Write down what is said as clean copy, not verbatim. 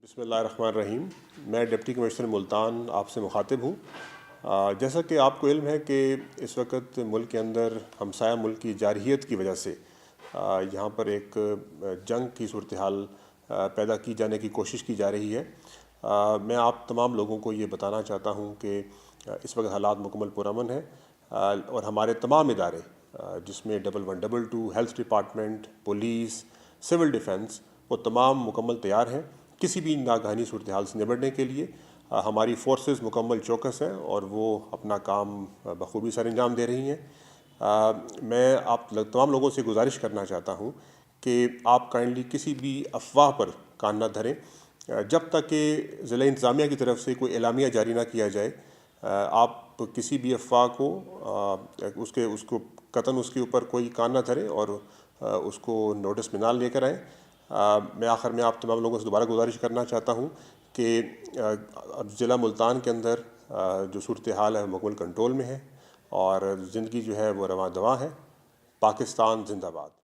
बिस्मिल्लाहिर्रहमानिर्रहीम। मैं deputy commissioner Multan आपसे मुखातिब हूँ। जैसा कि आपको इल्म है कि इस वक्त मुल्क के अंदर हमसाया मुल्क की जारहियत की वजह से यहाँ पर एक जंग की सूरत हाल पैदा की जाने की कोशिश की जा रही है। मैं आप तमाम लोगों को ये बताना चाहता हूँ कि इस वक्त हालात मुकम्मल पुरअमन है और हमारे तमाम इदारे जिसमें 1122 health department, police, civil defence, वो तमाम मुकम्मल तैयार हैं किसी भी नागहानी सूरत हाल से निपटने के लिए। हमारी फोर्सेस मुकम्मल चौकस हैं और वो अपना काम बखूबी सर अंजाम दे रही हैं। मैं आप तमाम लोगों से गुजारिश करना चाहता हूँ कि आप काइंडली किसी भी अफवाह पर कान न धरें जब तक कि ज़िला इंतज़ामिया की तरफ से कोई एलामिया जारी ना किया जाए। आप किसी भी अफवाह को उसको कतन उसके ऊपर कोई कान ना धरें और उसको नोटिस में ना लेकर आएँ। मैं आखिर में आप तमाम लोगों से दोबारा गुजारिश करना चाहता हूँ कि अब ज़िला मुल्तान के अंदर जो सूरत हाल है मुकम्मल कंट्रोल में है और ज़िंदगी जो है वो रवां दवा है। पाकिस्तान जिंदाबाद।